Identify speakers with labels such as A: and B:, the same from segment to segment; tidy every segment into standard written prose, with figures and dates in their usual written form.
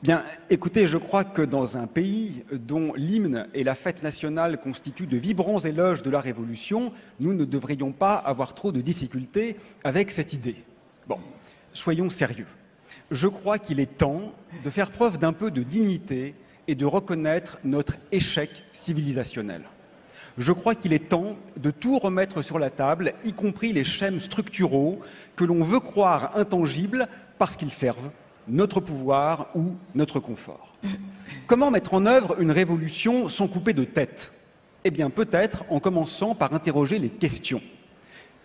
A: Bien, écoutez, je crois que dans un pays dont l'hymne et la fête nationale constituent de vibrants éloges de la Révolution, nous ne devrions pas avoir trop de difficultés avec cette idée. Bon, soyons sérieux. Je crois qu'il est temps de faire preuve d'un peu de dignité et de reconnaître notre échec civilisationnel. Je crois qu'il est temps de tout remettre sur la table, y compris les schèmes structuraux que l'on veut croire intangibles parce qu'ils servent notre pouvoir ou notre confort. Comment mettre en œuvre une révolution sans couper de tête? Eh bien, peut-être en commençant par interroger les questions,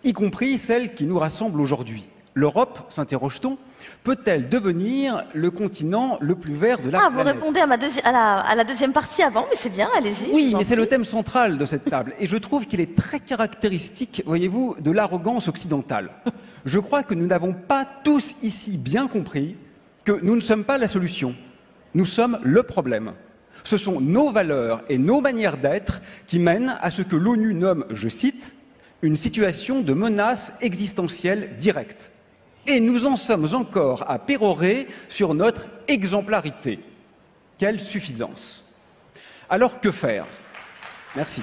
A: y compris celles qui nous rassemblent aujourd'hui. L'Europe, s'interroge-t-on, peut-elle devenir le continent le plus vert de la planète?
B: Vous répondez à la deuxième partie avant, mais c'est bien, allez-y.
A: Oui, mais c'est le thème central de cette table. Et je trouve qu'il est très caractéristique, voyez-vous, de l'arrogance occidentale. Je crois que nous n'avons pas tous ici bien compris que nous ne sommes pas la solution, nous sommes le problème. Ce sont nos valeurs et nos manières d'être qui mènent à ce que l'ONU nomme, je cite, une situation de menace existentielle directe. Et nous en sommes encore à pérorer sur notre exemplarité. Quelle suffisance! Alors que faire? Merci.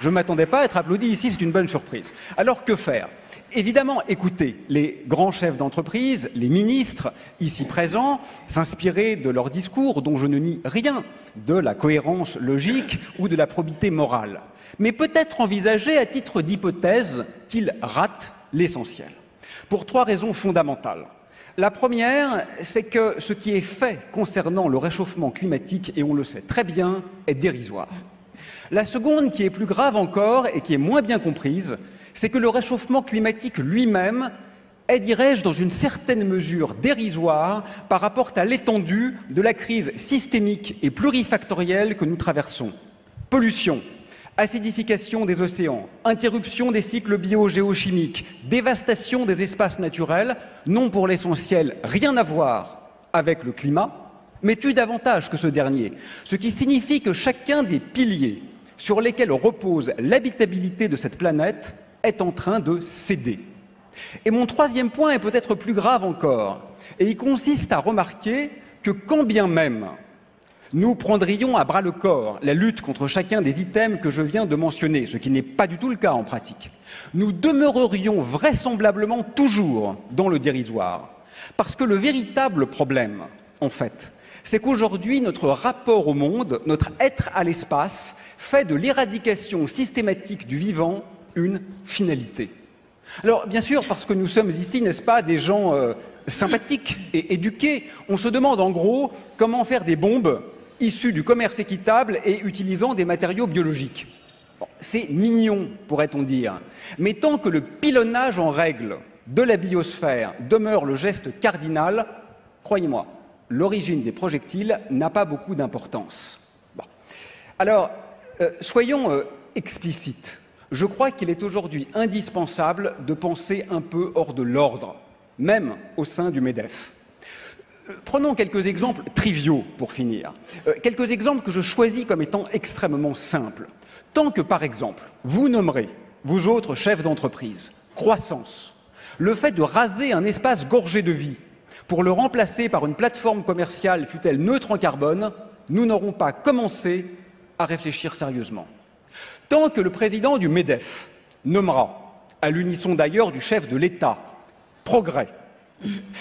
A: Je ne m'attendais pas à être applaudi ici, c'est une bonne surprise. Alors que faire? Évidemment, écoutez les grands chefs d'entreprise, les ministres ici présents, s'inspirer de leurs discours dont je ne nie rien, de la cohérence logique ou de la probité morale. Mais peut-être envisager à titre d'hypothèse qu'ils ratent l'essentiel. Pour trois raisons fondamentales. La première, c'est que ce qui est fait concernant le réchauffement climatique, et on le sait très bien, est dérisoire. La seconde, qui est plus grave encore et qui est moins bien comprise, c'est que le réchauffement climatique lui-même est, dirais-je, dans une certaine mesure dérisoire par rapport à l'étendue de la crise systémique et plurifactorielle que nous traversons. Pollution, acidification des océans, interruption des cycles bio-géochimiques, dévastation des espaces naturels n'ont pour l'essentiel rien à voir avec le climat, mais tuent davantage que ce dernier, ce qui signifie que chacun des piliers sur lesquels repose l'habitabilité de cette planète est en train de céder. Et mon troisième point est peut-être plus grave encore, et il consiste à remarquer que quand bien même nous prendrions à bras le corps la lutte contre chacun des items que je viens de mentionner, ce qui n'est pas du tout le cas en pratique, nous demeurerions vraisemblablement toujours dans le dérisoire. Parce que le véritable problème, en fait, c'est qu'aujourd'hui, notre rapport au monde, notre être à l'espace, fait de l'éradication systématique du vivant une finalité. Alors, bien sûr, parce que nous sommes ici, n'est-ce pas, des gens sympathiques et éduqués, on se demande en gros comment faire des bombes issues du commerce équitable et utilisant des matériaux biologiques. Bon, c'est mignon, pourrait-on dire, mais tant que le pilonnage en règle de la biosphère demeure le geste cardinal, croyez-moi, l'origine des projectiles n'a pas beaucoup d'importance. Bon. Alors, soyons explicites. Je crois qu'il est aujourd'hui indispensable de penser un peu hors de l'ordre, même au sein du MEDEF. Prenons quelques exemples triviaux pour finir. Quelques exemples que je choisis comme étant extrêmement simples. Tant que, par exemple, vous nommerez, vous autres chefs d'entreprise, croissance, le fait de raser un espace gorgé de vie pour le remplacer par une plateforme commerciale, fût-elle neutre en carbone, nous n'aurons pas commencé à réfléchir sérieusement. Tant que le président du MEDEF nommera, à l'unisson d'ailleurs du chef de l'État, progrès,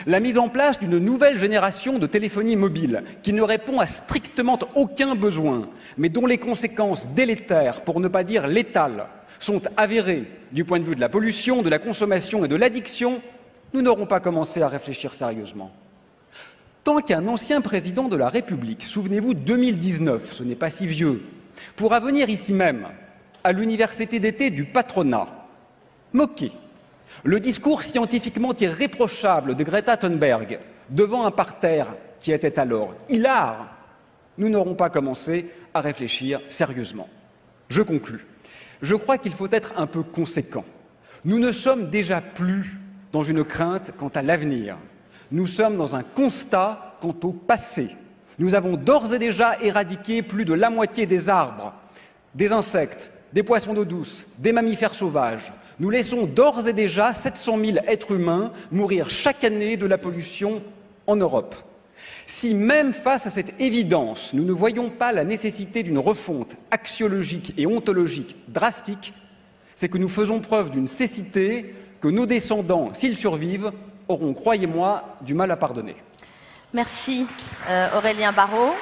A: la mise en place d'une nouvelle génération de téléphonie mobile qui ne répond à strictement aucun besoin, mais dont les conséquences délétères, pour ne pas dire létales, sont avérées du point de vue de la pollution, de la consommation et de l'addiction, nous n'aurons pas commencé à réfléchir sérieusement. Tant qu'un ancien président de la République, souvenez-vous 2019, ce n'est pas si vieux, pourra venir ici même, à l'université d'été du patronat, moquer le discours scientifiquement irréprochable de Greta Thunberg devant un parterre qui était alors hilar, nous n'aurons pas commencé à réfléchir sérieusement. Je conclus. Je crois qu'il faut être un peu conséquent. Nous ne sommes déjà plus dans une crainte quant à l'avenir. Nous sommes dans un constat quant au passé. Nous avons d'ores et déjà éradiqué plus de la moitié des arbres, des insectes, des poissons d'eau douce, des mammifères sauvages. Nous laissons d'ores et déjà 700 000 êtres humains mourir chaque année de la pollution en Europe. Si même face à cette évidence, nous ne voyons pas la nécessité d'une refonte axiologique et ontologique drastique, c'est que nous faisons preuve d'une cécité que nos descendants, s'ils survivent, auront, croyez-moi, du mal à pardonner.
B: Merci Aurélien Barraud.